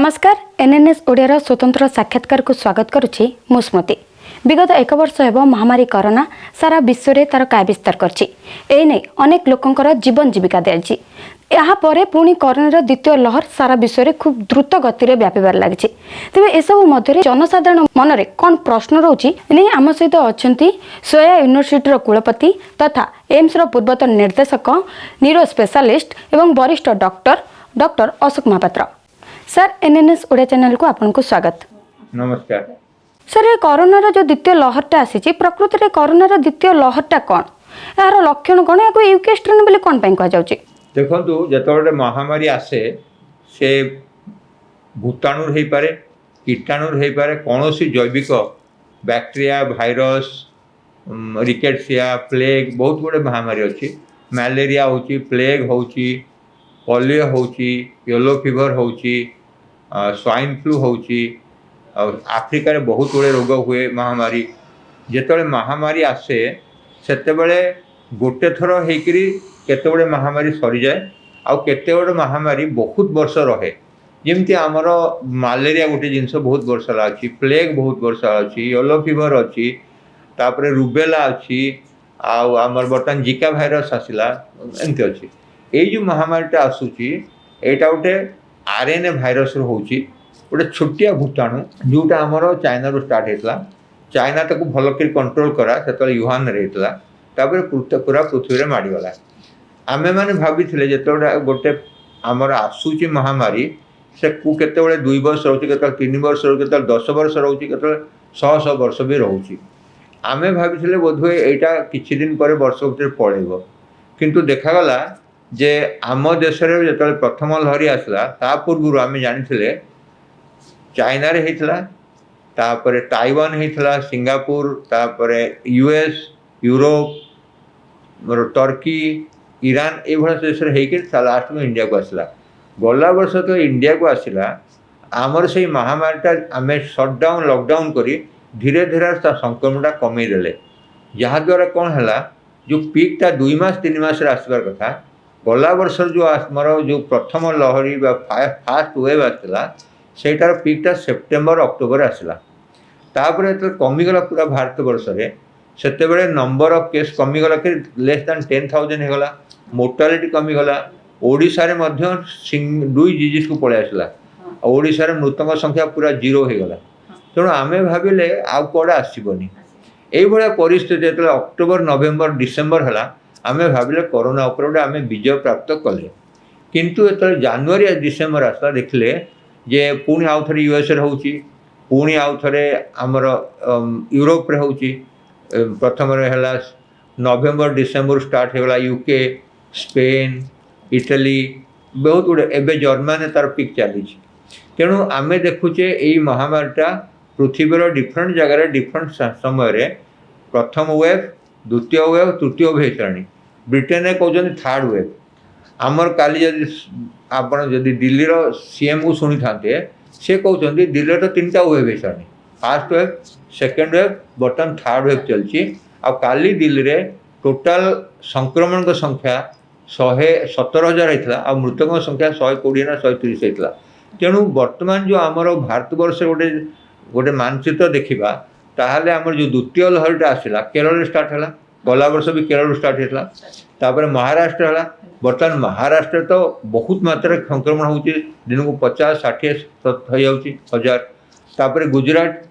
नमस्कार एनएनएस ओडिया स्वतंत्र साक्षात्कार को स्वागत करुच्ची मु स्मृति। विगत एक वर्ष हेब महामारी कोरोना सारा विश्व में तार काय विस्तार करने अनेक लोकंकर जीवन जीविका दी यापर पुणी कोरोना द्वितीय लहर सारा विश्व में खूब द्रुत गति व्यापार लगी। तेज एसबू मध्य जनसाधारण मन में कौन प्रश्न रोचे नहीं आम सहित अच्छा सोया यूनिवर्सिटी कुलपति तथा एम्स पूर्वतन निर्देशक न्यूरो स्पेशलिस्ट एवं वरिष्ठ doctor Ashok Mahapatra. Sir NNS Odia channel को आपको स्वागत। नमस्कार सर ये कोरोना जो द्वितीय लहरटा आसी प्रकृति में कोरोना द्वितीय लहरटा कौन यार लक्षण कौन या यूके स्ट्रेन बोले कौन कह जाउची? देखो जो महामारी आसे से भूताणु हो पारे कीटाणु हो पारे कौन सी जैविक बैक्टेरिया भाइरस रिकेट्सिया प्लेग बहुत गुड़े महामारी अच्छी मलेरिया होची प्लेग होची पोलियो होची येलो फीवर होची स्वाइन फ्लू होची आफ्रिका रे बहुत गुड़े रोग हुए महामारी जिते महामारी आसे सेते गोटे थर होकरी केते गुड़े महामारी सरी जाए आउ केते गुड़े महामारी बहुत वर्ष रहे जमती आमर मलेरिया गोटे जिनस बहुत वर्ष अच्छी प्लेग बहुत वर्ष अच्छी येलो फीवर अच्छी तापरे रुबेला अच्छी आमर बर्तमान जिका भाइरस आसला एमती अच्छी ये जो महामारीटा आसूची एटा गोटे आरएनए भाइरस होची गोटे छोटिया भूताणु जोटा आमर चाइना रू स्टार्ट होता चाइना ताको भल कर कंट्रोल करा से युहान रहता पूरा पृथ्वी में माड़गला आमे मैंने भाभी जो गोटे आमर आसूची महामारी से केते 2 वर्ष रोचे के 3 वर्ष रोचे के 10 वर्ष रोचे के 100 वर्ष भी रोचे आमे भाभी बोधहुए यहाँ किछि दिन पर वर्ष भर पड़ेब किंतु देखागला जे आम देश जो प्रथम लहरी आसला ता पूर्व आम जानी चाइना रे होता तापर ताइवान होता सिंगापुर तापर यूएस यूरोप टर्की ईरान ये देश होकर लास्ट में इंडिया को आसला गला वर्ष तो इंडिया को आसला आमर से महामारीटा आम सटडाउन लॉकडाउन करी धीरे धीरे संक्रमणटा कमेदेले जहाद्वारा कौन है जो पीकटा 2 मास 3 मास आसबार कथा गला वर्ष जो आमर जो प्रथम लहरी फास्ट वेव आसला सेटार पीकटा सेप्टेम्बर अक्टोबर आसला तापर जो कमिगला पूरा भारत वर्ष में से नंबर ऑफ केस कमिगला कि लेस दैन 10,000 होगला मोर्टालिटी कमिगला ओडिशा रे मध्य 2 डिजीज को पड़े आसला ओडिशा रे मृतक संख्या पूरा 0 होगला तेणु आमे भाविले आउ कड़े आसबनी ये परिस्थिति जो अक्टोबर नवेम्बर डिसेम्बर है आमे भाविले कोरोना उपर आमे विजय प्राप्त कले किंतु जो जनवरी डिसेम्बर आसला देखले जे पुणी आउ थे यूएसए होची पुणी आउ थे आमर यूरोप रे होची प्रथम है नवेम्बर डिसेम्बर स्टार्ट होगा यूके स्पेन इटली बहुत गुड़े एवं जर्मनी तार पिक चली तेणु आमे देखुचे यही महामारीटा पृथ्वीर डिफरेंट जगार डिफरेंट समय प्रथम वेव द्वितीय वेव तृतीय वेव श्रेणी ब्रिटेन कहते थर्ड वेव आमर काली जदि आपड़ जदि दिल्लीर सीएम को शुणी था सी कहते दिल्ली तो 3टा वेव श्रेणी फास्ट वेव सेकेंड वेव बर्तमान थर्ड वेव चलती आली दिल्ली रे टोटाल संक्रमण की संख्या 117,000 होता आ मृतक संख्या 120 ना 130 होता तेणु बर्तमान जो आमर भारतवर्ष गोटे गोटे मानचित्र देखा ताहले आमर जो द्वितीय लहरीटा आसला केरल स्टार्ट है गला वर्ष भी केरल स्टार्ट होता तापर महाराष्ट्र है बर्तमान महाराष्ट्र तो बहुत मात्रा संक्रमण हो दिन को 50-60 हो हजार तापर गुजरात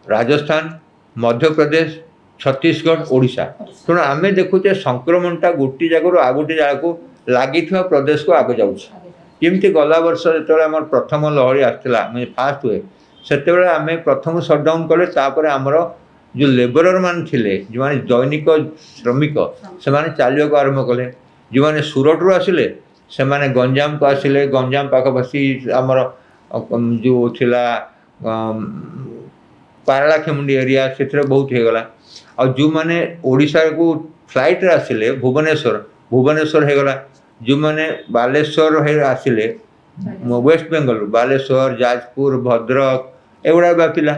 राजस्थान मध्य प्रदेश छत्तीसगढ़ ओडिशा तेणु आम देखुचे संक्रमणटा गोटे जगह आ गोटे जगह को लगी प्रदेश को आगे जामती गला वर्ष जो आम प्रथम लहरी आसला फास्ट हुए से आम प्रथम सटडाउन कले तापर आमर जो लेबरर मान थिले जो माने दैनिक श्रमिक से माने चलिया को आरंभ कले जो माने सूरत रू आसिले से माने गंजाम को आसिले गंजाम पाखपाखी आमर जो थिला पारलाखेमुंडी एरिया से बहुत होगला और जो माने ओडिशा को फ्लाइट आसिले भुवनेश्वर होगला जो माने बालेश्वर आसिले वेस्ट बेंगल बालेश्वर जाजपुर भद्रक एगुड़ा व्यापिला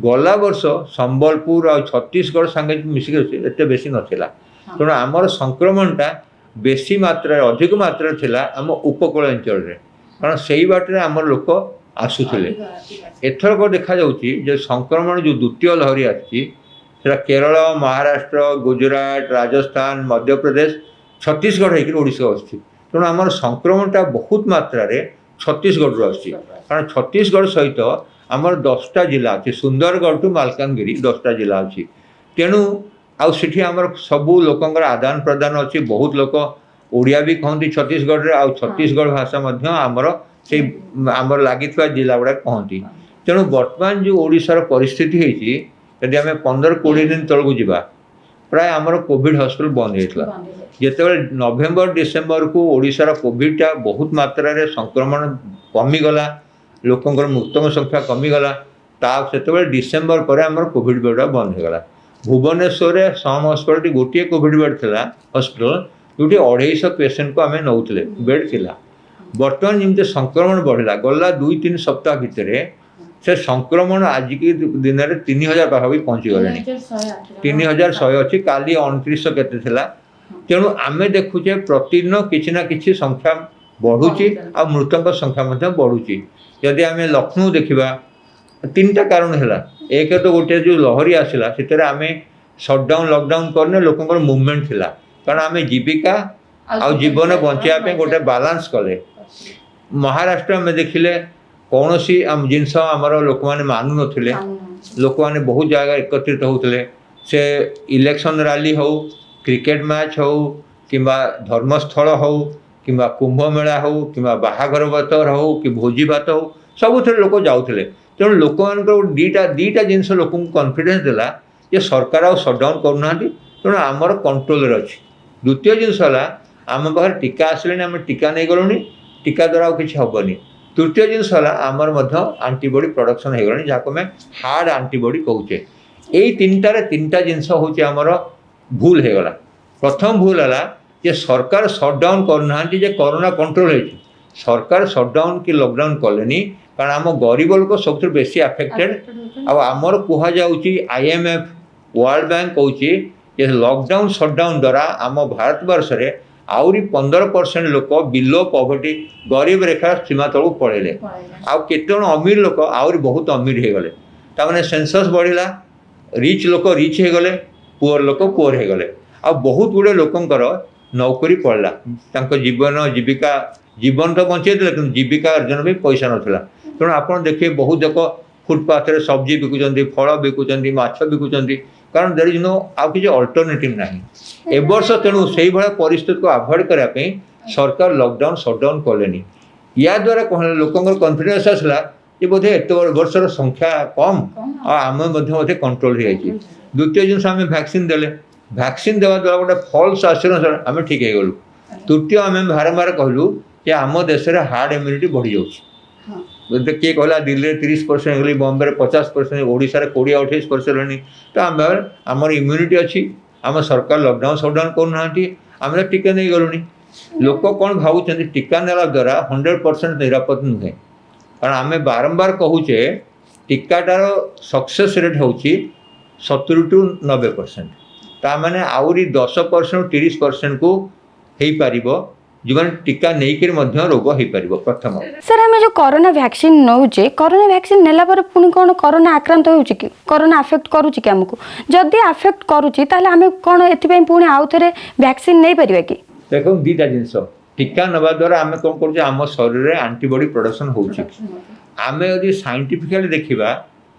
गला वर्ष संबलपुर और छत्तीसगढ़ सांगे मिसिक एत बेसी नाला तेणु आमर संक्रमणटा बेसी मात्रा अधिक मात्रा थिला आम उपकूल अंचल कारण से ही बाटे आम लोक ଆସୁଥିଲେ। ଏଥରକ ଦେଖାଯାଉଛି ଯେ ସଂକ୍ରମଣ ଯେଉଁ ଦ୍ୱିତୀୟ ଲହରୀ ଆସିଛି ସେଟା କେରଳ, ମହାରାଷ୍ଟ୍ର, ଗୁଜୁରାଟ, ରାଜସ୍ଥାନ, ମଧ୍ୟପ୍ରଦେଶ, ଛତିଶଗଡ଼ ହେଇକି ଓଡ଼ିଶାକୁ ଆସୁଛି। ତେଣୁ ଆମର ସଂକ୍ରମଣଟା ବହୁତ ମାତ୍ରାରେ ଛତିଶଗଡ଼ରୁ ଆସୁଛି। କାରଣ ଛତିଶଗଡ଼ ସହିତ ଆମର 10ଟା ଜିଲ୍ଲା ଅଛି, ସୁନ୍ଦରଗଡ଼ ଟୁ ମାଲକାନଗିରି 10ଟା ଜିଲ୍ଲା ଅଛି। ତେଣୁ ଆଉ ସେଠି ଆମର ସବୁ ଲୋକଙ୍କର ଆଦାନ ପ୍ରଦାନ ଅଛି। ବହୁତ ଲୋକ ଓଡ଼ିଆ ବି କହନ୍ତି ଛତିଶଗଡ଼ରେ, ଆଉ ଛତିଶଗଡ଼ ଭାଷା ମଧ୍ୟ ଆମର ସେଇ ଆମର ଲାଗିଥିବା ଜିଲ୍ଲା ଗୁଡ଼ାକ କହନ୍ତି। ତେଣୁ ବର୍ତ୍ତମାନ ଯେଉଁ ଓଡ଼ିଶାର ପରିସ୍ଥିତି ହେଇଛି, ଯଦି ଆମେ 15-20 ଦିନ ତଳକୁ ଯିବା, ପ୍ରାୟ ଆମର କୋଭିଡ଼ ହସ୍ପିଟାଲ ବନ୍ଦ ହେଇଥିଲା। ଯେତେବେଳେ ନଭେମ୍ବର ଡିସେମ୍ବରକୁ ଓଡ଼ିଶାର କୋଭିଡ଼ଟା ବହୁତ ମାତ୍ରାରେ ସଂକ୍ରମଣ କମିଗଲା, ଲୋକଙ୍କର ମୃତ୍ୟୁଙ୍କ ସଂଖ୍ୟା କମିଗଲା, ସେତେବେଳେ ଡିସେମ୍ବର ପରେ ଆମର କୋଭିଡ଼ ବେଡ଼୍ଟା ବନ୍ଦ ହେଇଗଲା। ଭୁବନେଶ୍ୱରରେ ସମ୍ ହସ୍ପିଟାଲଟି ଗୋଟିଏ କୋଭିଡ଼ ବେଡ଼୍ ଥିଲା ହସ୍ପିଟାଲ, ଯେଉଁଠି 250 ପେସେଣ୍ଟକୁ ଆମେ ନେଉଥିଲେ, ବେଡ଼୍ ଥିଲା। ବର୍ତ୍ତମାନ ଯେମିତି ସଂକ୍ରମଣ ବଢ଼ିଲା, ଗଲା 2-3 ସପ୍ତାହ ଭିତରେ ସେ ସଂକ୍ରମଣ ଆଜିକି ଦିନରେ 3000 ପାଖାପାଖି ପହଞ୍ଚିଗଲେଣି। 3100 ଅଛି, କାଲି 2900 କେତେ ଥିଲା। ତେଣୁ ଆମେ ଦେଖୁଛେ ପ୍ରତିଦିନ କିଛି ନା କିଛି ସଂଖ୍ୟା ବଢ଼ୁଛି, ଆଉ ମୃତଙ୍କ ସଂଖ୍ୟା ମଧ୍ୟ ବଢ଼ୁଛି। ଯଦି ଆମେ ଲକ୍ଷ୍ନୌ ଦେଖିବା, 3ଟା କାରଣ ହେଲା। ଏକ ତ ଗୋଟିଏ ଯେଉଁ ଲହରୀ ଆସିଲା ସେଥିରେ ଆମେ ସଟ୍ଡାଉନ୍ ଲକଡାଉନ୍ କରିନେ ଲୋକଙ୍କର ମୁଭମେଣ୍ଟ ଥିଲା, କାରଣ ଆମେ ଜୀବିକା ଆଉ ଜୀବନ ବଞ୍ଚାଇବା ପାଇଁ ଗୋଟେ ବାଲାନ୍ସ କଲେ। ମହାରାଷ୍ଟ୍ର ଆମେ ଦେଖିଲେ କୌଣସି ଜିନିଷ ଆମର ଲୋକମାନେ ମାନୁନଥିଲେ, ଲୋକମାନେ ବହୁତ ଜାଗା ଏକତ୍ରିତ ହେଉଥିଲେ। ସେ ଇଲେକ୍ସନ୍ ରାଲି ହେଉ, କ୍ରିକେଟ୍ ମ୍ୟାଚ୍ ହେଉ, କିମ୍ବା ଧର୍ମସ୍ଥଳ ହେଉ, କିମ୍ବା କୁମ୍ଭ ମେଳା ହେଉ, କିମ୍ବା ବାହାଘର ବ୍ରତଘର ହେଉ, କି ଭୋଜି ଭାତ ହେଉ, ସବୁଥିରେ ଲୋକ ଯାଉଥିଲେ। ତେଣୁ ଲୋକମାନଙ୍କର ଦୁଇଟା ଜିନିଷ ଲୋକଙ୍କୁ କନଫିଡେନ୍ସ ଦେଲା ଯେ ସରକାର ଆଉ ସଟ୍ଡାଉନ୍ କରୁନାହାନ୍ତି, ତେଣୁ ଆମର କଣ୍ଟ୍ରୋଲରେ ଅଛି। ଦ୍ୱିତୀୟ ଜିନିଷ ହେଲା ଆମ ପାଖରେ ଟୀକା ଆସିଲେଣି, ଆମେ ଟୀକା ନେଇଗଲୁଣି, ଟୀକା ଦ୍ୱାରା ଆଉ କିଛି ହେବନି। ତୃତୀୟ ଜିନିଷ ହେଲା ଆମର ମଧ୍ୟ ଆଣ୍ଟିବଡ଼ି ପ୍ରଡକ୍ସନ୍ ହେଇଗଲାଣି, ଯାହାକୁ ଆମେ ହାର୍ଡ଼ ଆଣ୍ଟିବଡ଼ି କହୁଛେ। ଏଇ 3ଟା ଜିନିଷ ହେଉଛି ଆମର ଭୁଲ ହେଇଗଲା। ପ୍ରଥମ ଭୁଲ ହେଲା ଯେ ସରକାର ସଟ୍ଡାଉନ୍ କରୁନାହାନ୍ତି, ଯେ କରୋନା କଣ୍ଟ୍ରୋଲ ହେଇଛି। ସରକାର ସଟ୍ଡାଉନ୍ କି ଲକଡାଉନ୍ କଲେନି, କାରଣ ଆମ ଗରିବ ଲୋକ ସବୁଥିରୁ ବେଶୀ ଆଫେକ୍ଟେଡ୍। ଆଉ ଆମର କୁହାଯାଉଛି, IMF, ୱାର୍ଲଡ ବ୍ୟାଙ୍କ କହୁଛି ଯେ ଲକଡାଉନ୍ ସଟ୍ଡାଉନ୍ ଦ୍ୱାରା ଆମ ଭାରତବର୍ଷରେ ଆହୁରି 15% ଲୋକ ବିଲୋ ପଭର୍ଟି, ଗରିବ ରେଖା ସୀମା ତଳକୁ ପଳେଇଲେ। ଆଉ କେତେଜଣ ଅମିର ଲୋକ ଆହୁରି ବହୁତ ଅମିର ହେଇଗଲେ। ତାମାନେ ସେନ୍ସସ୍ ବଢ଼ିଲା, ରିଚ୍ ଲୋକ ରିଚ୍ ହେଇଗଲେ, ପୁଅର ଲୋକ ପୁଅର ହେଇଗଲେ। ଆଉ ବହୁତ ଗୁଡ଼ିଏ ଲୋକଙ୍କର ନୌକରି ପଡ଼ିଲା, ତାଙ୍କ ଜୀବନ ତ ବଞ୍ଚେଇ ଦେଲେ, କିନ୍ତୁ ଜୀବିକା ଅର୍ଜନ ପାଇଁ ପଇସା ନଥିଲା। ତେଣୁ ଆପଣ ଦେଖିବେ ବହୁତ ଲୋକ ଫୁଟପାଥରେ ସବଜି ବିକୁଛନ୍ତି, ଫଳ ବିକୁଛନ୍ତି, ମାଛ ବିକୁଛନ୍ତି, କାରଣ ଦେର୍ ଇଜ୍ ନୋ ଆଉ କିଛି ଅଲ୍ଟରନେଟିଭ୍ ନାହିଁ ଏ ବର୍ଷ। ତେଣୁ ସେଇଭଳିଆ ପରିସ୍ଥିତିକୁ ଆଭଏଡ଼ କରିବା ପାଇଁ ସରକାର ଲକଡାଉନ୍ ସଟ୍ଡାଉନ୍ କଲେନି। ୟାଦ୍ୱାରା କ'ଣ ହେଲା, ଲୋକଙ୍କର କନଫିଡେନ୍ସ ଆସିଲା ଯେ ବୋଧେ ଏତେ ବର୍ଷର ସଂଖ୍ୟା କମ୍, ଆଉ ଆମେ ମଧ୍ୟ ବୋଧେ କଣ୍ଟ୍ରୋଲ ହେଇଯାଇଛି। ଦ୍ୱିତୀୟ ଜିନିଷ, ଆମେ ଭ୍ୟାକ୍ସିନ୍ ଦେଲେ, ଭ୍ୟାକ୍ସିନ୍ ଦେବା ଦ୍ୱାରା ଗୋଟେ ଫଲ୍ସ ଆସ୍ୟୁରାନ୍ସ, ଆମେ ଠିକ୍ ହେଇଗଲୁ। ତୃତୀୟ, ଆମେ ବାରମ୍ବାର କହିଲୁ ଯେ ଆମ ଦେଶରେ ହାର୍ଡ ଇମ୍ୟୁନିଟି ବଢ଼ିଯାଉଛି। କିଏ କହିଲା ଦିଲ୍ଲୀରେ 30% ହେଇଗଲି, ବମ୍ବେରେ 50%, ଓଡ଼ିଶାରେ 20-28% ହେଲାଣି। ତ ଆମେ ଆମର ଇମ୍ୟୁନିଟି ଅଛି, ଆମ ସରକାର ଲକଡାଉନ୍ ସଟ୍ଡାଉନ୍ କରୁନାହାନ୍ତି, ଆମେ ତ ଟୀକା ନେଇଗଲୁଣି। ଲୋକ କ'ଣ ଭାବୁଛନ୍ତି, ଟୀକା ନେଲା ଦ୍ୱାରା 100% ନିରାପଦ ନୁହେଁ। କାରଣ ଆମେ ବାରମ୍ବାର କହୁଛେ ଟୀକାଟାର ସକ୍ସେସ୍ ରେଟ୍ ହେଉଛି 70-90%। ତାମାନେ ଆହୁରି 10%-30%କୁ ହେଇପାରିବ ଯେଉଁମାନେ ଟୀକା ନେଇକରି ମଧ୍ୟ ରୋଗ ହେଇପାରିବ। ପ୍ରଥମ ସାର୍, ଆମେ ଯେଉଁ କରୋନା ଭ୍ୟାକ୍ସିନ୍ ନେଉଛେ, କରୋନା ଭ୍ୟାକ୍ସିନ୍ ନେଲା ପରେ ପୁଣି କ'ଣ କରୋନା ଆକ୍ରାନ୍ତ ହେଉଛି କି? କରୋନା ଆଫେକ୍ଟ କରୁଛି କି ଆମକୁ? ଯଦି ଆଫେକ୍ଟ କରୁଛି, ତାହେଲେ ଆମେ କ'ଣ ଏଥିପାଇଁ ପୁଣି ଆଉ ଥରେ ଭ୍ୟାକ୍ସିନ୍ ନେଇପାରିବା କି? ଦେଖନ୍ତୁ, 2ଟା ଜିନିଷ। ଟୀକା ନେବା ଦ୍ୱାରା ଆମେ କ'ଣ କରୁଛେ, ଆମ ଶରୀରରେ ଆଣ୍ଟିବଡ଼ି ପ୍ରଡକ୍ସନ୍ ହେଉଛି। ଆମେ ଯଦି ସାଇଣ୍ଟିଫିକାଲି ଦେଖିବା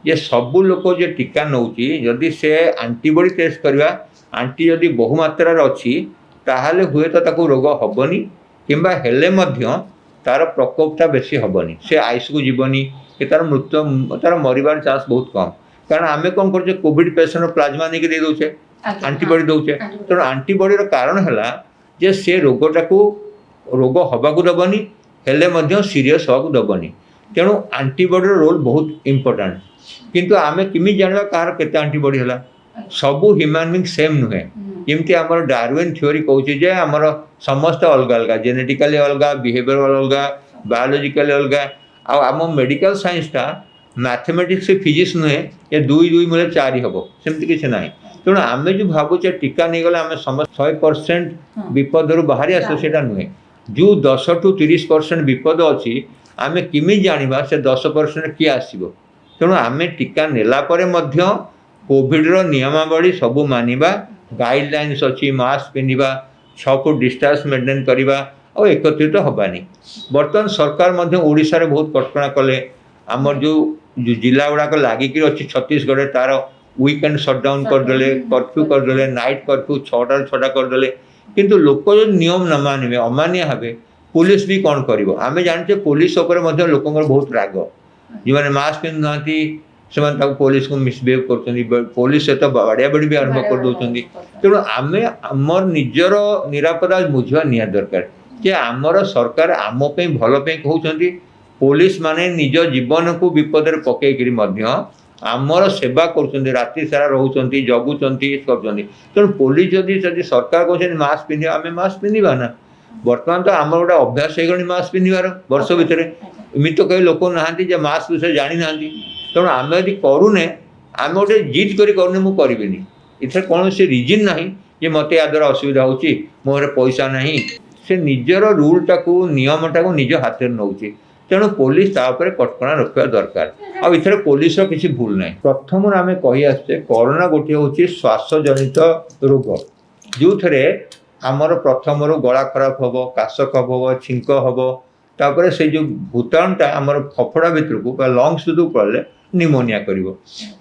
ଯେ ସବୁ ଲୋକ ଯେ ଟୀକା ନେଉଛି, ଯଦି ସେ ଆଣ୍ଟିବଡ଼ି ଟେଷ୍ଟ କରିବା, ଆଣ୍ଟି ଯଦି ବହୁ ମାତ୍ରାରେ ଅଛି, ତାହେଲେ ହୁଏତ ତାକୁ ରୋଗ ହେବନି, କିମ୍ବା ହେଲେ ମଧ୍ୟ ତା'ର ପ୍ରକୋପଟା ବେଶୀ ହେବନି, ସେ ଆଇସିୟୁକୁ ଯିବନି, କି ତା'ର ମରିବାର ଚାନ୍ସ ବହୁତ କମ୍। କାରଣ ଆମେ କ'ଣ କରୁଛେ, କୋଭିଡ଼ ପେସେଣ୍ଟ ପ୍ଲାଜମା ନେଇକି ଦେଇ ଦେଉଛେ, ଆଣ୍ଟିବଡ଼ି ଦେଉଛେ। ତେଣୁ ଆଣ୍ଟିବଡ଼ିର କାରଣ ହେଲା ଯେ ସେ ରୋଗ ହେବାକୁ ଦେବନି, ହେଲେ ମଧ୍ୟ ସିରିୟସ୍ ହେବାକୁ ଦେବନି। ତେଣୁ ଆଣ୍ଟିବଡ଼ିର ରୋଲ୍ ବହୁତ ଇମ୍ପୋର୍ଟାଣ୍ଟ। କିନ୍ତୁ ଆମେ କେମିତି ଜାଣିବା କାହାର କେତେ ଆଣ୍ଟିବଡ଼ି ହେଲା? ସବୁ ହ୍ୟୁମାନ୍ ବିଙ୍ଗ ସେମ୍ ନୁହେଁ। ଯେମିତି ଆମର ଡାରୱିନ୍ ଥିଓରି କହୁଛି ଯେ ଆମର ସମସ୍ତେ ଅଲଗା ଅଲଗା, ଜେନେଟିକାଲି ଅଲଗା, ବିହେଭିୟରାଲ ଅଲଗା, ବାୟୋଲୋଜିକାଲି ଅଲଗା। ଆଉ ଆମ ମେଡ଼ିକାଲ ସାଇନ୍ସଟା ମ୍ୟାଥମେଟିକ୍ସ ଫିଜିକ୍ସ ନୁହେଁ ଯେ 2 × 2 = 4 ହେବ, ସେମିତି କିଛି ନାହିଁ। ତେଣୁ ଆମେ ଯେଉଁ ଭାବୁଛେ ଟୀକା ନେଇଗଲେ ଆମେ ସମସ୍ତେ 100% ବିପଦରୁ ବାହାରି ଆସିବ, ସେଇଟା ନୁହେଁ। ଯେଉଁ 10-30% ବିପଦ ଅଛି, आमे किमी जानिबा से 10% किए आसीबो। तेणु आमे टीका नेला परे मध्य कोविड रो नियमावली सबू मानिबा, गाइडलाइंस अच्छी, मास्क पिंधिबा, 6 फुट डिस्टेंस मेंटेन करिबा और एकत्रित हबानी। बर्तमान सरकार मध्य ओडिशा रे बहुत कटकणा कले। आमर जो जिला गुड़ाक लागिक अच्छी छत्तीसगढ़ तार वीकेंड सटडाउन करदे, कर्फ्यू करदे, नाइट कर्फ्यू 6टा 6टा करदे। किंतु लोक जो नियम न मानिबे, अमानिया हेबे, पुलिस भी कौन करिवो? आमे जानते पुलिस ऊपर मध्य लोकंकर बहुत राग, जो मैंने मास्क पिंधु नांती से पुलिस को मिसबिहेव कर, पुलिस सहित बाड़िया बाड़ी भी आरंभ कर दौरान। तेणु आमे आमर निजर निरापदा बुझा नि दरकार जे आमर सरकार आम पे भल पे कहते, पुलिस माने निज जीवन को विपद में पकईकरी आमर सेवा कर, राति सारा रोच जगुंट कर। तेणु पुलिस जदि सरकार कहते मास्क पिंधा, आम मास्क पिंधा ना। बर्तमान तो आम गोटे अभ्यास हो गई मास्क पिंधार वर्ष भितर। एमती तो कई लोक ना मास्क विषय जानी ना। तेणु आम यदि करूने, आम गोटे जिद करूने मुझे करी, इधर कौन से रिजन ना जे मत या द्वारा असुविधा हो मोर पैसा ना, से निजर रूलटा को नियमटा को निज हाथ में नौ। तेणु पुलिस तापर कटकणा रखा दरकार। आ इथर पुलिस किसी भूल ना। प्रथम आम कही आसचे कोरोना गोटे हूँ श्वास जनित रोग, जो थे आमर प्रथम गला खराब हम, काश कफ हम, छिंक हम, तापर से जो भूताणुटा आमर फफड़ा भितर को लंग्स भर पड़े निमोनिया करिवो।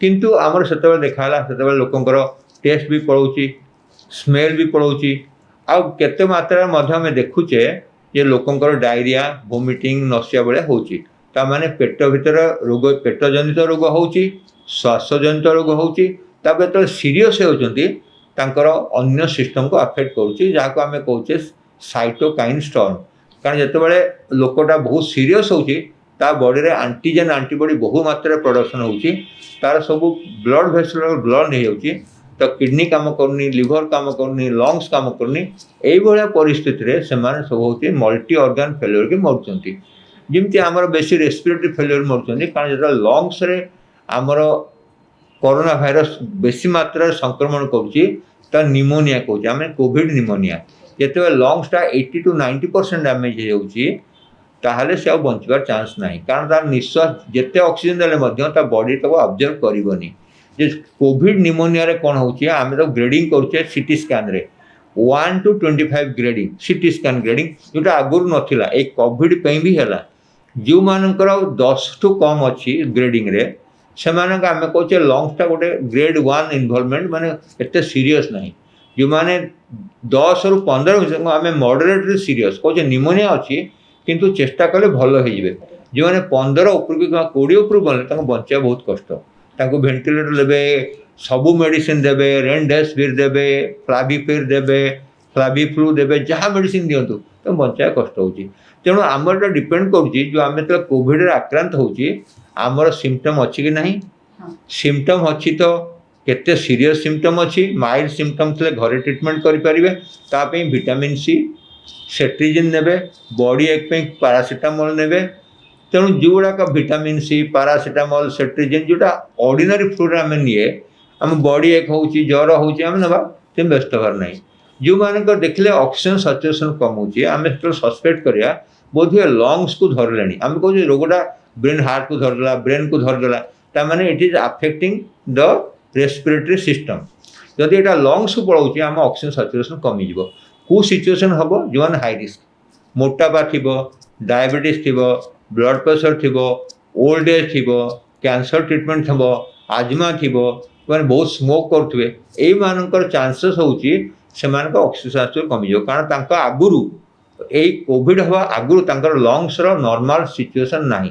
किंतु आमर सेतबेले देखाला, सेतबेले लोकंकर टेस्ट भी पड़ोची, स्मेल भी पड़ोची, आ केते मात्रा मध्ये आमे देखुचे जे लोकंकर डायरिया, वोमिटिंग, नसिया बेले होची। ता माने पेट भितर रोग, पेट जनित रोग होची, श्वास जनित रोग होची। ताबे तो सीरियस होचंती, तांकर अन्य सिस्टम को अफेक्ट करूची, जाको आमे कहूचे साइटोकाइन स्टॉर्म। कारण जेतेबेले लोकटा बहुत सीरियस होची, ता बॉडी रे एंटीजन एंटीबॉडी बहु मात्रा प्रोडक्शन होची, तार सब ब्लड वेसल ब्लड नहीं होची, तो किडनी काम करनी, लिवर काम करनी, लंग्स काम करनी। यही भाया परिस्थिति रे सेमाने सब होती मल्टी ऑर्गन फेल्योर के मरुचंती। जिमती आमर बेसी रेस्पिरेटरी फेल्योर मरुचंती, कारण जो लंग्स रे आमर कोरोना भाइरस बेसी मात्रा संक्रमण करुच्ची, ता निमोनिया कहूँ आम कोविड निमोनिया। जिते लंग्सटा 80 to 90% डैमेज होउची, ताहले से बंचवार चांस नहीं। कारण तार निश्वास जिते ऑक्सीजन देले बॉडी तक ऑब्जर्व करनी। जे कोविड निमोनिया रे कौन होची, आमे तो ग्रेडिंग करुचे सीटी स्कैन रे 1 to 25 grading, CT scan grading, जोटा आगुर नथिला। एक कोविड पे भी हैला। जो मानकर 10 टू कम अच्छी ग्रेडिंग रे, से आमे कहचे लंग्सटा गोटे ग्रेड 1 इनवॉल्वमेंट, माने एते सीरियस नहीं। जो माने 10 रु 15 आमे मॉडरेटली सीरियस कहचे निमोनिया अच्छी, किंतु चेष्टा कले भल हो जिवे। जो माने 15 ऊपर कि 20 ऊपर गले तांको बंचा बहुत कष्ट। तांको वेंटिलेटर लेबे, सबू मेडिसिन देबे, रेमडेसिविर देबे, फ्लाविपिर देबे, फ्लाविफ्लू देबे, जहाँ मेडिसिन दियंतु तो बंचा कष्ट होची। तेणु आमर डिपेंड करुच्ची जो आम जो कोविड रे आक्रांत होची, आमर सिम्पटम अच्छी कि नहीं। सिम्पटम अच्छी तो केते सीरियस सिम्पटम अच्छी, माइल्ड सिम्पटम थे घरे ट्रिटमेंट करेंगे। तापी विटामिन सी, सेट्रिजिन नेबे, बॉडी एक पैरासिटामोल नेबे। तेणु जो गुड़ाक विटामिन सी, पैरासिटामोल, सेट्रिजिन जोटा ऑर्डिनरी फ्लू आम निए, आम बॉडी एक हो ज्वर होम ना तेम व्यस्त हबार ना। जो मानक देखले ऑक्सीजन सैचुरेशन कम होची, आम सस्पेक्ट करिया बोधे लंग्स को धरले। आम कहूँ रोगटा ब्रेन हार्ट को धरदेला, ब्रेन को धरदेला, तामाने it is affecting the respiratory system. जदि एटा लंग्स को पलाउची, आम ऑक्सीजन सैचुरेशन कमी जीवो। को सिचुएशन हम जो मैंने हाई रिस्क, मोटापा थी, डायबिटीज थी, ब्लड प्रेशर थी, ओल्ड एज थी, कैंसर ट्रीटमेंट थी, आजमा थी, मैंने बहुत स्मोक करुवे, यही चांसेस होची ऑक्सीजन सैचुरेशन कमी जाओ। कारण तांका आगुरु यही कोविड हवा आगुरु तांकर लंग्स रो नॉर्मल सिचुएशन नाही।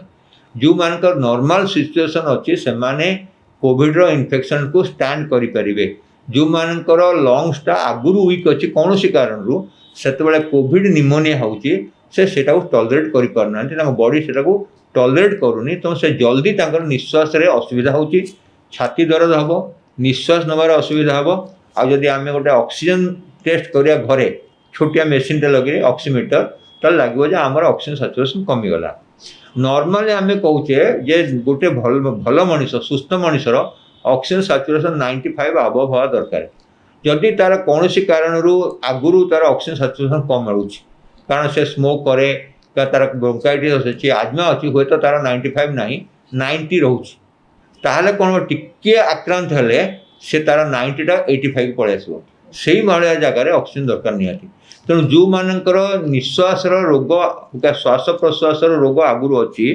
जो मानकर नॉर्मल सिचुएशन अच्छी से माने कोविड रो इन्फेक्शन को स्टैंड करि परिबे। जो मानकर लंग्सटा आगुरु वीक अच्छी कौन सी कारण रु सेतबेले कोविड निमोनिया होची, से सेटा को टॉलरेट करि पारनांती, तांको बॉडी सेटा को टॉलरेट करूनी। तो से जल्दी तांकर निश्वास रे असुविधा होची, छाती दर्द हबो, निश्वास नबार असुविधा हबो। आ जदि आमे गोटे ऑक्सीजन टेस्ट करिया घरे छोटिया मेसीन टे लगे ऑक्सीमीटर, तो लगे जे आमर ऑक्सीजन सैचुरेशन कमी गला। नॉर्मली आमे कहूचे जे गोटे भल मनीष, सुस्थ मनीषर ऑक्सीजन सैचुरेशन 95 अबव हवा दरकार। जदि तार कौन सी कारण आगुरु तार ऑक्सीजन सैचुरेशन कम मिलूँ, कारण से स्मोक करे तार ब्रोंकाइटिस अच्छी आजमा अच्छी हुए तो तार 95 नहीं 90 रोच ताहले कौन टिके आक्रांत हेले से तार 90टा 85 पड़े आसो से भाया जगार ऑक्सीजन दरकार निहाती तेणु जो मानकर निश्वास रोग श्वास प्रश्वास रोग आगुरी अच्छी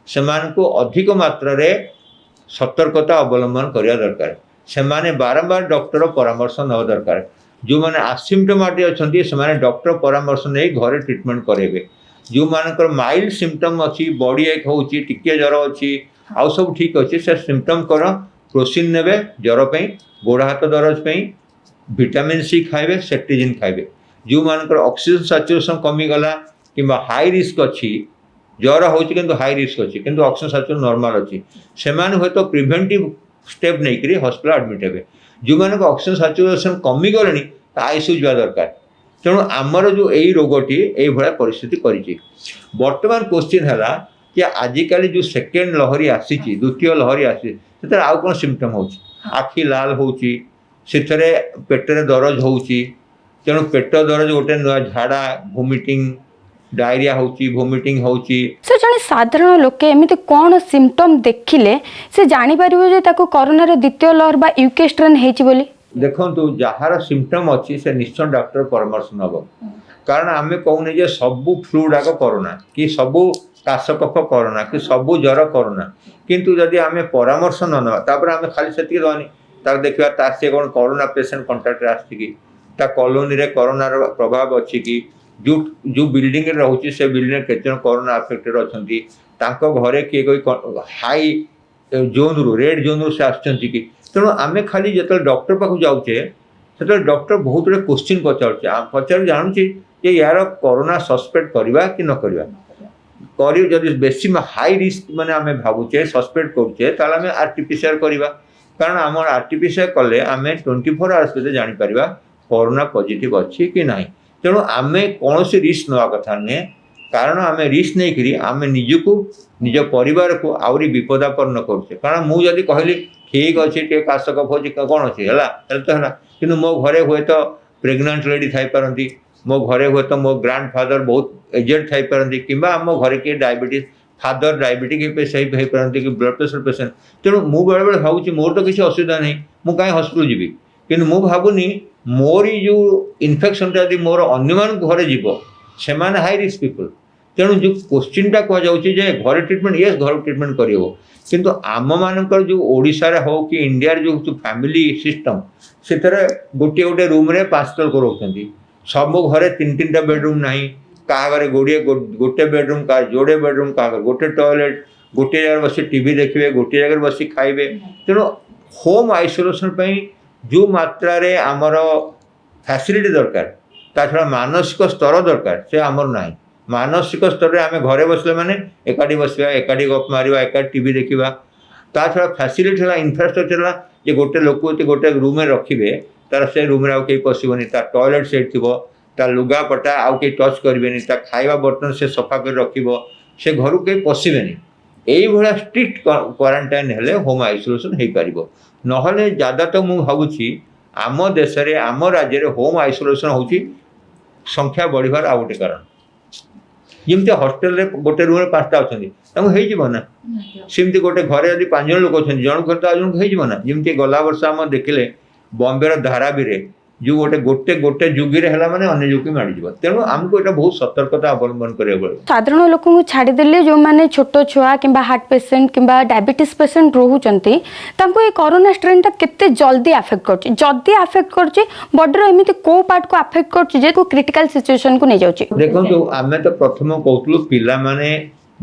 से अधिक मात्रा रे सतर्कता अवलंबन करने दरकार से बारंबार डॉक्टर परामर्श ना दरकार जो मैंने आसिम्टोमेटिक अच्छे से डॉक्टर परामर्श नहीं घरे ट्रीटमेंट करेंगे जो मानकर माइल्ड सिम्पटम अच्छी बॉडी एक हो टिके ज्वर अच्छी आउ सब ठीक अच्छे से सिम्पटम कर क्रोसिन ने ज्वर पर गोड़ हाथ दरज पर विटामिन सी खाइबे सेट्रिजिन खाइबे जो मानकर ऑक्सीजन सैचुरेशन कमीगला कि हाई रिस्क अच्छी ज्वर हो हाई रिस्क अच्छी किंतु ऑक्सीजन सैचुरेशन नॉर्मल अच्छी से हूँ तो प्रिवेंटिव स्टेप नहीं करी हॉस्पिटल एडमिट हे जो मानक ऑक्सीजन सैचुरेशन कमीगले आईसीयू जा दरकार तेणु आमर जो यही रोगटी ये परिस्थिति करी बर्तमान क्वेश्चन है कि आजिकल जो सेकेंड लहरी आसी द्वितीय लहरी आसी आउ कौन सिम्पटम हो आखि लाल हो पेटरे दरज हो तेणु पेट दरज गोटे नुआ झाड़ा वोमिटिंग डायरिया होची वोमिटिंग होची सर जने साधारण लोके एमिति कौन सिम्पटम देखिले से जानि परिबो जे ताको कोरोना रे द्वितीय लहर बा यूके स्ट्रेन हेची बोली देखो जार सिम्पटम अच्छी से निश्चय डॉक्टर परामर्श नब कारण आम कहूने जे सबू फ्लू गुड़ाक कोरोना कि सबू काश कफ कोरोना कि सबू ज्वर कोरोना किंतु जदि आम परामर्श न नवा आम खाली से दवानी तार देखा तार से कौन कोरोना पेसेंट कंटाक्ट आसी कॉलोनी रे कोरोना प्रभाव अच्छी कि जो जो बिल्डिंग रोचे से बिल्डिंग केते कोरोना अफेक्टेड अच्छा घरे किए कोई हाई जोन रु रेड जोन रु से आसुँच कि तेणु आम खाली जो डॉक्टर पाक जाऊे से डॉक्टर बहुत गुड़े क्वेश्चन पचार जानूँ यार कोरोना सस्पेक्ट करवा कि न करवा बेसी हाई रिस्क मैंने आम भावुचे सस्पेक्ट करुचे आम आरटीपीसीआर करवा कारण आम आरटीपीसीआर कले आम 24 आवर्स भितर जापर कोरोना पॉजिटिव अच्छी कि ना तेणु आम कौन सी रिस्क नवा कथा नुहे कारण आम रिस्क नहीं करी आम निजक निज परिवार को आहरी विपदापन्न करुचे कारण मुझे कहली ठीक अच्छे टे काश कफ अच्छी कौन अच्छी है तो है कि मो घरे हुए तो प्रेग्नेंट लेडी थी मो घरे हुए तो मो ग्रांड फादर बहुत एजेड थी कि आम घरे किए डायबिटीज फादर डायबिटिक पेसेंट हो पारती कि ब्लड प्रेशर पेसेंट तेणु मु बेले बेले भावुँ मोर तो किसी असुविधा नहीं मुझे कहीं हॉस्पिटल जीवी कि मु भावुनी मोरी जो इनफेक्शन यदि मोर अन्य घरे जीव से हाई रिस्क पीपल तेणु जो क्वेश्चनटा कहुचे घरे ट्रिटमेंट येस घर ट्रिटमेंट कर किंतु आम मानकर जो ओडिशा रे हो कि इंडिया जो फैमिली सिस्टम से गोटे गोटे रूम रे 5 लोग रोकते सब घरे 3-3टा बेडरूम नहीं क्या घरे गोटे बेडरूम क्या जोड़े बेडरूम क्या गोटे टॉयलेट गोटे जगह बस टीवी देखिए गोटे जगह बस खाइबे तेणु होम आइसोलेशन जो मात्रा रे आमर फैसिलिटी दरकार ता छड़ा मानसिक स्तर दरकार से आमर ना मानसिक स्तर में आम घरे बसले माने एकाठी बसवा एकाठी गप मारिबा एकाठी टीवी देखा ता छड़ा फैसिलिटी है इनफ्रास्ट्रक्चर है जे गोटे लोक गोटे रूम में रखिए तार से रूम आउ कहीं पशुनि ता टॉयलेट सेट थी ता लुगापटा आउ कहीं टच करेंगे ता खाଇବା बर्तन से सफा कर रखिबो से घर कहीं पशिबेनी यही भाया स्ट्रिक्ट क्वारंटाइन हेले होम आइसोलेशन हो पार नहले ज्यादा तो मुझे भावुँ आम देश में आम राज्य में होम आइसोलेशन होची संख्या बढ़िबार आ गोटे कारण जमी हॉस्टेल गोटे रूम 5टा अच्छा ना सेमती गोटे घरे यदि 5 जन लोग अच्छा जन घर तो आज जन हो ना जमी गला वर्ष आम देखिले बॉम्बे धारावी जो गोटे गोटे गोटे जुगी है माने अन्य जुगी माड़ तेणु आमको यहाँ बहुत सतर्कता अवलंबन करा साधारण लोक छाड़देले जो मैंने छोट छुआ कि हार्ट पेसेंट कि डायबिटीज पेसेंट रोचंती ये कोरोना स्ट्रेनटा केते जल्दी अफेक्ट कर जल्दी अफेक्ट कर बॉडी एमती को पार्ट को अफेक्ट कर क्रिटिकल सिचुएशन को नहीं जाउची देखो आम तो प्रथम कहूँ पिला माने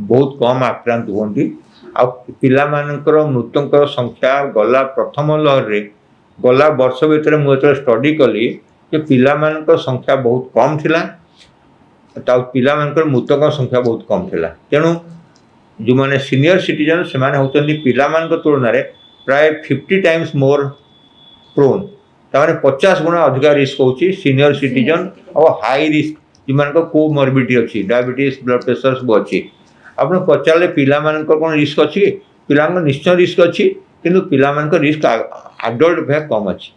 बहुत कम आक्रांत होती आ पिला मानकर मृतकर संख्या गला प्रथम लहर रे गला वर्ष भितर मुझे स्टडी कली कि पिला मानकर संख्या बहुत कम थिला पिला मानकर मृतक संख्या बहुत कम थिला तेणु जो मैंने सीनियर सिटीजन से होती पिला मान तुलन में प्राय 50 टाइम्स मोर प्रोन ताने 50 गुणा अधिक रिस्क होची सीनियर सिटीजन और हाई रिस्क जो मान कोमॉर्बिडिटी अच्छी डायबिटीज ब्लड प्रेशर सब अच्छी आप पचारे पिला मानकर कौन रिस्क अच्छी पिला निश्चय रिस्क अच्छी किंतु पिला मानकर रिस्क आडल्ट भाग कम अच्छी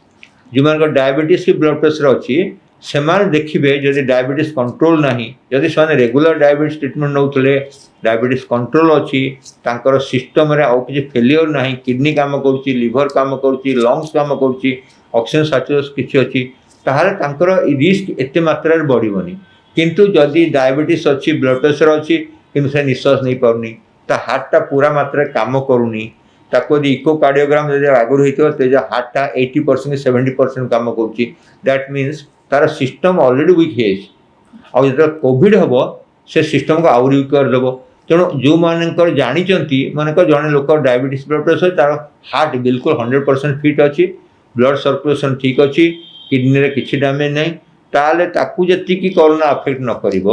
जो मान डायबिटीज की ब्लड प्रेशर अच्छी ସେମାନେ ଦେଖିବେ ଯଦି ଡାଇବେଟିସ୍ କଣ୍ଟ୍ରୋଲ ନାହିଁ, ଯଦି ସେମାନେ ରେଗୁଲାର ଡାଇବେଟିସ୍ ଟ୍ରିଟମେଣ୍ଟ ନେଉଥିଲେ, ଡାଇବେଟିସ୍ କଣ୍ଟ୍ରୋଲ ଅଛି, ତାଙ୍କର ସିଷ୍ଟମରେ ଆଉ କିଛି ଫେଲିୟର ନାହିଁ, କିଡନୀ କାମ କରୁଛି, ଲିଭର କାମ କରୁଛି, ଲଙ୍ଗସ୍ କାମ କରୁଛି, ଅକ୍ସିଜେନ୍ ସାଚୁରେସନ୍ କିଛି ଅଛି, ତାହେଲେ ତାଙ୍କର ରିସ୍କ ଏତେ ମାତ୍ରାରେ ବଢ଼ିବନି। କିନ୍ତୁ ଯଦି ଡାଇବେଟିସ୍ ଅଛି, ବ୍ଲଡ଼ ପ୍ରେସର ଅଛି, କିନ୍ତୁ ସେ ନିଶ୍ୱାସ ନେଇପାରୁନି, ତା ହାର୍ଟଟା ପୁରା ମାତ୍ରାରେ କାମ କରୁନି, ତାକୁ ଯଦି ଇକୋକାର୍ଡ଼ିଓଗ୍ରାମ ଯଦି ଆଗରୁ ହେଇଥିବ ତେଜ ହାର୍ଟଟା 80% 70% କାମ କରୁଛି, ଦ୍ୟାଟ୍ ମିନ୍ସ ତାର ସିଷ୍ଟମ ଅଲରେଡ଼ି ୱିକ୍ ହେଇଯାଇଛି। ଆଉ ଯେତେବେଳେ କୋଭିଡ଼ ହେବ ସେ ସିଷ୍ଟମକୁ ଆହୁରି ୱିକ୍ କରିଦେବ। ତେଣୁ ଯେଉଁମାନଙ୍କର ଜାଣିଛନ୍ତି, ମନେକର ଜଣେ ଲୋକ ଡାଇବେଟିସ୍ ବ୍ଲଡ଼ ପ୍ରେସର, ତାର ହାର୍ଟ ବିଲକୁଲ 100% ଫିଟ୍ ଅଛି, ବ୍ଲଡ଼ ସର୍କୁଲେସନ୍ ଠିକ୍ ଅଛି, କିଡ଼ନୀରେ କିଛି ଡ୍ୟାମେଜ୍ ନାହିଁ, ତାହେଲେ ତାକୁ ଯେତିକି କରୋନା ଆଫେକ୍ଟ ନ କରିବ,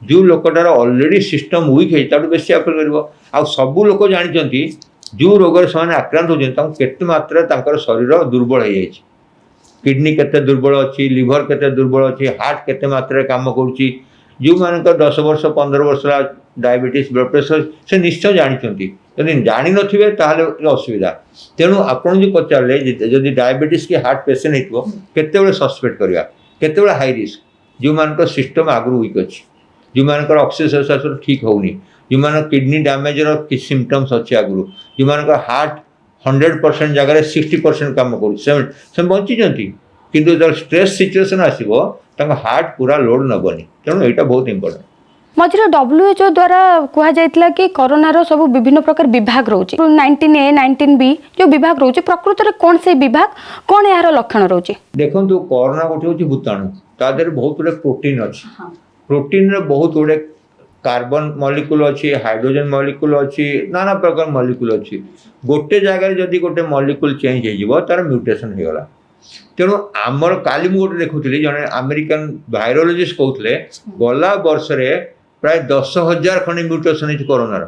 ଯେଉଁ ଲୋକଟାର ଅଲରେଡ଼ି ସିଷ୍ଟମ ୱିକ୍ ହେଇଛି ତାଠୁ ବେଶୀ ଆଫେକ୍ଟ କରିବ। ଆଉ ସବୁ ଲୋକ ଜାଣିଛନ୍ତି ଯେଉଁ ରୋଗରେ ସେମାନେ ଆକ୍ରାନ୍ତ ହେଉଛନ୍ତି ତାଙ୍କୁ କେତେ ମାତ୍ରାରେ ତାଙ୍କର ଶରୀର ଦୁର୍ବଳ ହେଇଯାଇଛି, କିଡନୀ କେତେ ଦୁର୍ବଳ ଅଛି, ଲିଭର କେତେ ଦୁର୍ବଳ ଅଛି, ହାର୍ଟ କେତେ ମାତ୍ରାରେ କାମ କରୁଛି। ଯେଉଁମାନଙ୍କର 10 ବର୍ଷ 15 ବର୍ଷ ହେଲା ଡାଇବେଟିସ୍ ବ୍ଲଡ଼ ପ୍ରେସର, ସେ ନିଶ୍ଚୟ ଜାଣିଛନ୍ତି। ଯଦି ଜାଣିନଥିବେ ତାହେଲେ ଅସୁବିଧା। ତେଣୁ ଆପଣ ଯେଉଁ ପଚାରିଲେ ଯଦି ଡାଇବେଟିସ୍ କି ହାର୍ଟ ପେସେଣ୍ଟ ହେଇଥିବ କେତେବେଳେ ସସ୍ପେକ୍ଟ କରିବା, କେତେବେଳେ ହାଇ ରିସ୍କ, ଯେଉଁମାନଙ୍କର ସିଷ୍ଟମ ଆଗରୁ ୱିକ୍ ଅଛି, ଯେଉଁମାନଙ୍କର ଅକ୍ସିଜେନ୍ ସାଚୁରେସନ୍ ଠିକ୍ ହେଉନି, ଯେଉଁମାନଙ୍କ କିଡନୀ ଡ୍ୟାମେଜର କିଛି ସିମ୍ପଟମ୍ସ ଅଛି ଆଗରୁ, ଯେଉଁମାନଙ୍କର ହାର୍ଟ 100% ଜାଗାରେ 60% କାମ କରୁଛି, ସେମାନେ ବଞ୍ଚିଛନ୍ତି, କିନ୍ତୁ ଯେତେବେଳେ ଷ୍ଟ୍ରେସ୍ ସିଚୁଏସନ୍ ଆସିବ ତାଙ୍କ ହାର୍ଟ ପୁରା ଲୋଡ୍ ନେବନି। ତେଣୁ ଏଇଟା ବହୁତ ଇମ୍ପୋର୍ଟାଣ୍ଟ। ମଝିରେ WHO ଦ୍ୱାରା କୁହାଯାଇଥିଲା କି କରୋନାର ସବୁ ବିଭିନ୍ନ ପ୍ରକାର ବିଭାଗ ରହୁଛି, 19A 19B ଯେଉଁ ବିଭାଗ ରହୁଛି, ପ୍ରକୃତରେ କ'ଣ ସେଇ ବିଭାଗ, କ'ଣ ଏହାର ଲକ୍ଷଣ ରହୁଛି? ଦେଖନ୍ତୁ, କରୋନା ଗୋଟେ ହେଉଛି ଭୂତାଣୁ, ତା ଦେହରେ ବହୁତ ଗୁଡ଼ିଏ ପ୍ରୋଟିନ୍ ଅଛି। ପ୍ରୋଟିନ୍ରେ ବହୁତ ଗୁଡ଼ିଏ କାର୍ବନ ମଲିକ୍ୟୁଲ ଅଛି, ହାଇଡ୍ରୋଜେନ୍ ମଲିକ୍ୟୁଲ ଅଛି, ନାନା ପ୍ରକାର ମଲିକ୍ୟୁଲ ଅଛି। ଗୋଟେ ଜାଗାରେ ଯଦି ଗୋଟେ ମଲିକ୍ୟୁଲ ଚେଞ୍ଜ ହେଇଯିବ ତାର ମ୍ୟୁଟେସନ୍ ହେଇଗଲା। ତେଣୁ ଆମର କାଲି ମୁଁ ଗୋଟେ ଦେଖୁଥିଲି, ଜଣେ ଆମେରିକାନ ଭାଇରୋଲୋଜିଷ୍ଟ କହୁଥିଲେ ଗଲା ବର୍ଷରେ ପ୍ରାୟ 10,000 ଖଣ୍ଡେ ମ୍ୟୁଟେସନ୍ ହେଇଛି କରୋନାର।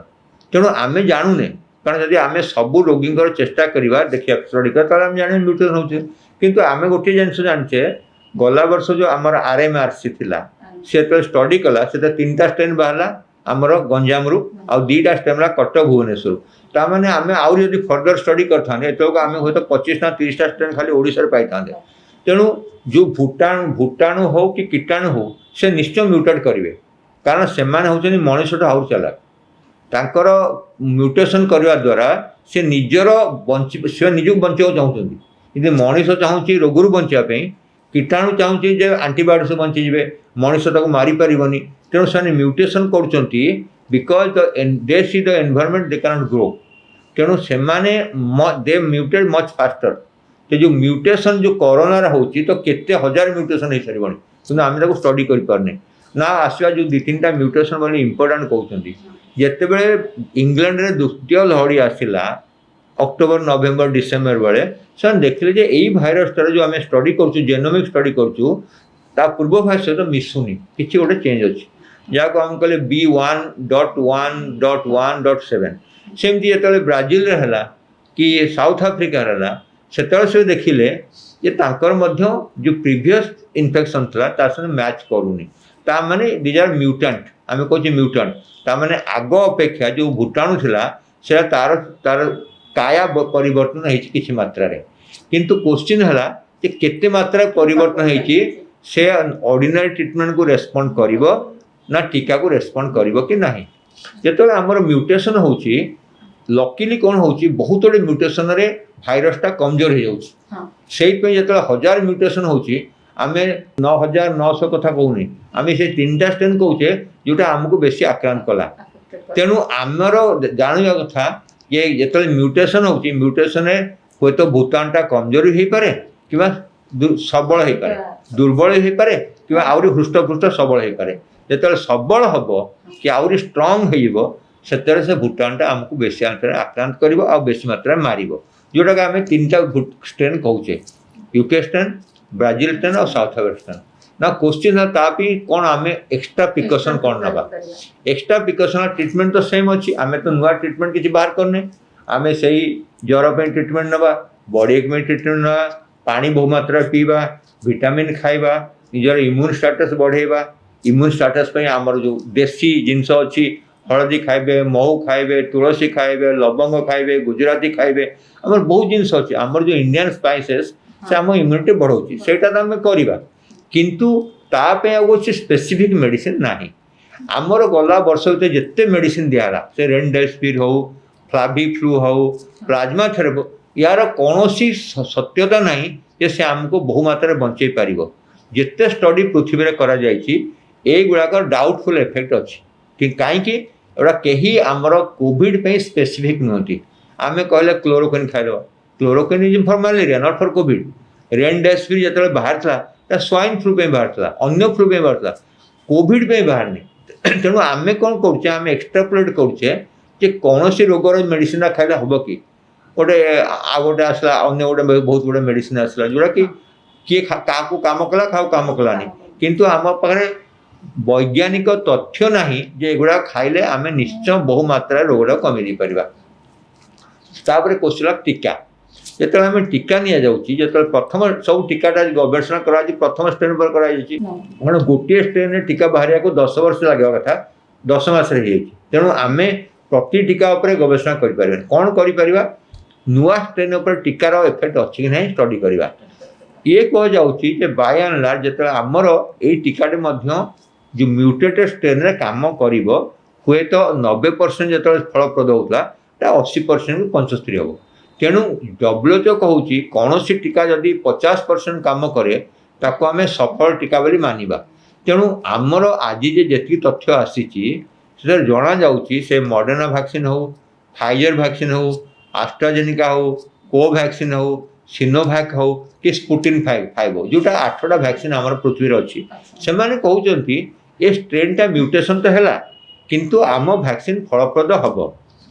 ତେଣୁ ଆମେ ଜାଣୁନେ, କାରଣ ଯଦି ଆମେ ସବୁ ରୋଗୀଙ୍କର ଚେଷ୍ଟା କରିବା ଦେଖିବା ଷ୍ଟଡି କରିବା ତାହେଲେ ଆମେ ଜାଣିବା ମ୍ୟୁଟେସନ୍ ହେଉଛି। କିନ୍ତୁ ଆମେ ଗୋଟିଏ ଜିନିଷ ଜାଣିଛେ, ଗଲା ବର୍ଷ ଯେଉଁ ଆମର RMRC ଥିଲା, ସେ ଯେତେବେଳେ ଷ୍ଟଡି କଲା ସେଥିରେ 3ଟା ଷ୍ଟ୍ରେନ୍ ବାହାରିଲା ଆମର ଗଞ୍ଜାମରୁ, ଆଉ 2ଟା ଷ୍ଟ୍ରେନ୍ ହେଲା କଟକ ଭୁବନେଶ୍ୱରରୁ। ତାମାନେ ଆମେ ଆହୁରି ଯଦି ଫର୍ଦର ଷ୍ଟଡି କରିଥାନ୍ତେ ଏତେବେଳକୁ ଆମେ ହୁଏତ 25 ନା 30ଟା ଷ୍ଟ୍ରେନ୍ ଖାଲି ଓଡ଼ିଶାରେ ପାଇଥାନ୍ତେ। ତେଣୁ ଯେଉଁ ଭୂତାଣୁ ହେଉ କି କୀଟାଣୁ ହେଉ ସେ ନିଶ୍ଚୟ ମ୍ୟୁଟେଟ୍ କରିବେ, କାରଣ ସେମାନେ ହେଉଛନ୍ତି ମଣିଷଠୁ ଆହୁରି ଚାଲାକ। ତାଙ୍କର ମ୍ୟୁଟେସନ୍ କରିବା ଦ୍ୱାରା ସେ ନିଜକୁ ବଞ୍ଚିବାକୁ ଚାହୁଁଛନ୍ତି। କିନ୍ତୁ ମଣିଷ ଚାହୁଁଛି ରୋଗରୁ ବଞ୍ଚିବା ପାଇଁ, କୀଟାଣୁ ଚାହୁଁଛି ଯେ ଆଣ୍ଟିବାୟୋଟିକ୍ସ ବଞ୍ଚିଯିବେ, ମଣିଷ ତାକୁ ମାରିପାରିବନି। ତେଣୁ ସେମାନେ ମ୍ୟୁଟେସନ୍ କରୁଛନ୍ତି because they see the environment they can't grow. ତେଣୁ ସେମାନେ ଦେ ମ୍ୟୁଟେଟ୍ ମଚ୍ ଫାଷ୍ଟର। ସେ ଯେଉଁ ମ୍ୟୁଟେସନ୍ ଯେଉଁ କରୋନାରେ ହେଉଛି ତ କେତେ ହଜାର ମ୍ୟୁଟେସନ୍ ହେଇସାରିବଣି, କିନ୍ତୁ ଆମେ ତାକୁ ଷ୍ଟଡି କରିପାରୁନେ। ନା ଆସିବା ଯେଉଁ 2-3ଟା ମ୍ୟୁଟେସନ୍ ବୋଲି ଇମ୍ପୋର୍ଟାଣ୍ଟ କହୁଛନ୍ତି। ଯେତେବେଳେ ଇଂଲଣ୍ଡରେ ଦ୍ୱିତୀୟ ଲହଡ଼ି ଆସିଲା ଅକ୍ଟୋବର ନଭେମ୍ବର ଡିସେମ୍ବର ବେଳେ, ସେମାନେ ଦେଖିଲେ ଯେ ଏଇ ଭାଇରସଟାର ଯେଉଁ ଆମେ ଷ୍ଟଡି କରୁଛୁ, ଜେନୋମିକ୍ ଷ୍ଟଡି କରୁଛୁ, ତା ପୂର୍ବ ଭାଇରସ ସହିତ ମିଶୁନି, କିଛି ଗୋଟେ ଚେଞ୍ଜ ଅଛି, ଯାହାକୁ ଆମେ କହିଲେ B1.1.1.7। ସେମିତି ଯେତେବେଳେ ବ୍ରାଜିଲରେ ହେଲା କି ସାଉଥ ଆଫ୍ରିକାରେ ହେଲା, ସେତେବେଳେ ସେ ଦେଖିଲେ ଯେ ତାଙ୍କର ମଧ୍ୟ ଯେଉଁ ପ୍ରିଭିୟସ୍ ଇନଫେକ୍ସନ୍ ଥିଲା ତା ସହିତ ମ୍ୟାଚ୍ କରୁନି। ତାମାନେ ଦିଜ୍ ଆର୍ ମ୍ୟୁଟାଣ୍ଟ, ଆମେ କହୁଛେ ମ୍ୟୁଟାଣ୍ଟ। ତାମାନେ ଆଗ ଅପେକ୍ଷା ଯେଉଁ ଭୂତାଣୁ ଥିଲା ସେଟା ତାର କାୟା ପରିବର୍ତ୍ତନ ହେଇଛି କିଛି ମାତ୍ରାରେ। କିନ୍ତୁ କୋଶ୍ଚିନ୍ ହେଲା ଯେ କେତେ ମାତ୍ରାରେ ପରିବର୍ତ୍ତନ ହେଇଛି, ସେ ଅର୍ଡ଼ିନାରୀ ଟ୍ରିଟମେଣ୍ଟକୁ ରେସ୍ପଣ୍ଡ କରିବ ନା ଟୀକାକୁ ରେସ୍ପଣ୍ଡ କରିବ କି ନାହିଁ। ଯେତେବେଳେ ଆମର ମ୍ୟୁଟେସନ୍ ହେଉଛି, ଲକିଲି କ'ଣ ହେଉଛି, ବହୁତ ଗୁଡ଼ିଏ ମ୍ୟୁଟେସନ୍ରେ ଭାଇରସଟା କମଜୋର ହେଇଯାଉଛି। ସେଇଥିପାଇଁ ଯେତେବେଳେ 1000 ମ୍ୟୁଟେସନ୍ ହେଉଛି, ଆମେ 9,900 କଥା କହୁନି, ଆମେ ସେ 3ଟା ଷ୍ଟ୍ରେନ୍ କହୁଛେ ଯେଉଁଟା ଆମକୁ ବେଶୀ ଆକ୍ରାନ୍ତ କଲା। ତେଣୁ ଆମର ଜାଣିବା କଥା ଯେ ଯେତେବେଳେ ମ୍ୟୁଟେସନ୍ ହେଉଛି, ମ୍ୟୁଟେସନ୍ରେ ହୁଏତ ଭୂତାଣୁଟା କମଜୋର ହେଇପାରେ କିମ୍ବା ସବଳ ହେଇପାରେ, ଦୁର୍ବଳ ହେଇପାରେ କିମ୍ବା ଆହୁରି ହୃଷ୍ଟପୃଷ୍ଟ ସବଳ ହେଇପାରେ। ଯେତେବେଳେ ସବଳ ହେବ କି ଆହୁରି ଷ୍ଟ୍ରଙ୍ଗ ହେଇଯିବ, ସେତେବେଳେ ସେ ଭୂତାଣୁଟା ଆମକୁ ବେଶୀ ମାତ୍ରାରେ ଆକ୍ରାନ୍ତ କରିବ ଆଉ ବେଶୀ ମାତ୍ରାରେ ମାରିବ, ଯେଉଁଟାକି ଆମେ 3ଟା ଷ୍ଟ୍ରେନ୍ କହୁଛେ, ୟୁକେ ଷ୍ଟ୍ରେନ୍, ବ୍ରାଜିଲ ଷ୍ଟ୍ରେନ୍ ଆଉ ସାଉଥ ଆଫ୍ରିକା ଷ୍ଟ୍ରେନ୍। ନା କୋଶ୍ଚିନ୍ ହେଲା ତା ପାଇଁ କ'ଣ ଆମେ ଏକ୍ସଟ୍ରା ପ୍ରିକସନ୍ କ'ଣ ନେବା। ଏକ୍ସଟ୍ରା ପ୍ରିକସନ୍ ଟ୍ରିଟମେଣ୍ଟ ତ ସେମ୍ ଅଛି, ଆମେ ତ ନୂଆ ଟ୍ରିଟମେଣ୍ଟ କିଛି ବାହାର କରିନେ। ଆମେ ସେଇ ଜ୍ୱର ପାଇଁ ଟ୍ରିଟମେଣ୍ଟ ନେବା, ବଡି ଏକ ପାଇଁ ଟ୍ରିଟମେଣ୍ଟ ନେବା, ପାଣି ବହୁ ମାତ୍ରାରେ ପିଇବା, ଭିଟାମିନ୍ ଖାଇବା, ନିଜର ଇମ୍ୟୁନ୍ ଷ୍ଟାଟସ୍ ବଢ଼େଇବା। ଇମ୍ୟୁନ୍ ଷ୍ଟାଟସ୍ ପାଇଁ ଆମର ଯେଉଁ ଦେଶୀ ଜିନିଷ ଅଛି, ହଳଦୀ ଖାଇବେ, ମହୁ ଖାଇବେ, ତୁଳସୀ ଖାଇବେ, ଲବଙ୍ଗ ଖାଇବେ, ଗୁଜୁରାତି ଖାଇବେ, ଆମର ବହୁତ ଜିନିଷ ଅଛି। ଆମର ଯେଉଁ ଇଣ୍ଡିଆନ୍ ସ୍ପାଇସେସ୍ ସେ ଆମ ଇମ୍ୟୁନିଟି ବଢ଼ଉଛି, ସେଇଟା ତ ଆମେ କରିବା। किंतु तापे आगे स्पेसिफिक मेडिसिन नाही आमर गला वर्ष भर जिते मेडिसिन दिहला से रेमडेसिविर हो फ्लावी फ्लू हो प्लाज्मा थेरेपी यार कौन सत्यता नहीं जे से आमको बहु मात्रा बंचे पार जिते स्टडी पृथ्वी में करा गुड़ाक डाउटफुल इफेक्ट अच्छी कहीं एटा कहीं आमर कोविड पे स्पेसिफिक नुहति आम कहले क्लोरोक्विन खाइल chloroquine is for malaria not for Covid remdesivir जो बाहर था स्वाइन फ्लू पे बाहर था अन्य फ्लू पे बाहर था कोविड पे बाहर तेणु आम कौन करें एक्सट्रापोलेट करें कौन सी रोगर मेडिसिन खाइले हम कि गोटे आ गोटे आसला अन्य गोटे बहुत गुड़े मेडिसिन आसला जोटा कि किए क्या काम कला क्या काम कलानी किंतु आम पाखे वैज्ञानिक तथ्य नहीं जे एगुड़ा खाइले आम निश्चय बहु मात्रा रोगटा कमी पार क्वेश्चन टीका जो आम टीका नि प्रथम सब टीकाटा गवेषणा करा प्रथम स्ट्रेन पर करा गोटे स्ट्रेन टीका बाहर को 10 वर्ष लगे कथा 10 मास तेणु आम प्रति टीका गवेषणा करें कौन कर नुआ स्ट्रेन उपर टीकार इफेक्ट अच्छी कि नहीं स्टडी करवा ये कह जाऊँगी बाय एंड लार्ज जो आमर ये टीकाटे जो म्यूटेटेड स्ट्रेन रे काम कर हुए तो 90% जो फलप्रद होता 80% को 75 हम तेणु WHO कहूँ कौन सी टीका जदि 50% काम करे ताको आम सफल टीका बोली मानिबा तेणु आमर आज जी तथ्य आसी जना जाऊँगी से मॉडर्ना वैक्सीन हो फाइजर वैक्सीन हो एस्ट्राजेनेका हो कोवैक्सीन हो सिनोवैक हो कि स्पुटिन 5 हो जोटा 8टा वैक्सीन आमर पृथ्वी अच्छी से कहते ये स्ट्रेनटा म्यूटेशन तो है किंतु आम वैक्सीन फलप्रद हम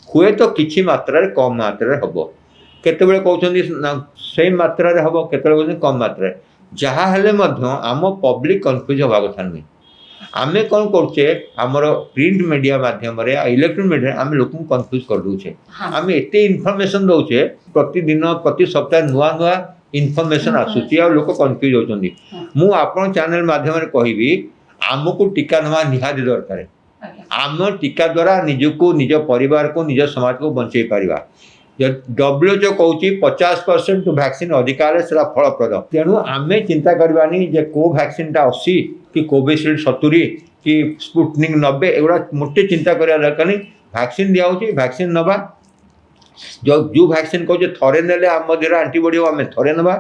हुए तो किसी मात्रा कम मात्रा हम केतबेले कहते से मात्रा हम केतबेले कम मात्रा जहाँ हेले आम पब्लिक कन्फ्यूज हवा कथा नुहे आम कौन करुचे आमर प्रिंट मीडिया मध्यम इलेक्ट्रोनिक मीडिया आम लोक कन्फ्यूज कर दूचे आम एत इनफर्मेशन दौचे प्रतिदिन प्रति सप्ताह नुआ नुआ इनफर्मेशन आसूची आ लोक कन्फ्यूज होती मु आपन चैनल माध्यम कहबी आमको टीका नवा निहाती दरकार आम टीका द्वारा निजको निज परिवार को निज समाज को बंचे पारिबा WHO कहूँ 50% वैक्सीन अधिका फलप्रद तेणु आम चिंता करवानी जे को वैक्सीनटा 80 कि कोविशील्ड 70 कि स्पुटनिक 90 एगुड़ा मोटे चिंता करा दरकार नहीं वैक्सीन दिखाई वैक्सीन नवा जो वैक्सीन कहूँ थरे ने आम देह आंटीबॉडी आम थरे नवा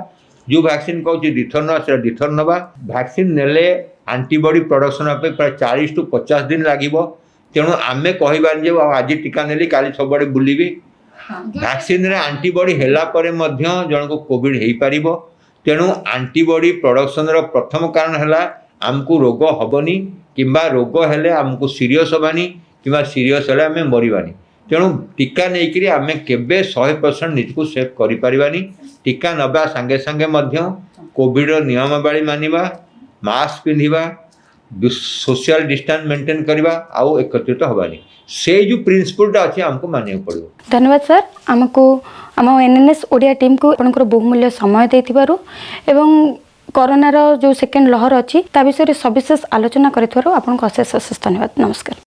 जो वैक्सीन कहूँ दिथर ना दिथर नवा वैक्सीन नेले आंटीबॉडी प्रोडक्शन प्राय 40 to 50 दिन लगे तेणु आम कहबानी आज टीका नेली काली सब बुलबी वैक्सीन रे आंटीबॉडी हैला परे मध्य जन को कोविड हो पार तेणु आंटीबॉडी प्रोडक्शन रो प्रथम कारण है आमको रोग हेनी किंबा रोग हेले आमको सीरीयस हबानी किंबा सीरीयस हेले आम मरवानी तेणु टीका नहीं आम केबे 100% निजको सेफ करि परिबानी टीका नबा संगे संगे मध्य कोविड रो नियमावली मानिबा मास्क पिंधिबा सोशल डिस्टेंस मेंटेन करवा आउ एकत्रित हबानी से जो प्रिंसिपलटा अच्छे आमको मानिया पड़ो। धन्यवाद सर आमको आम एनएनएस ओडिया टीम को आपनकर बहुमूल्य समय देथिबारु एवं कोरोना रो जो सेकेंड लहर अच्छी ता विषय सविशेष आलोचना करथिबारु आपनको अशेष अशेष धन्यवाद नमस्कार।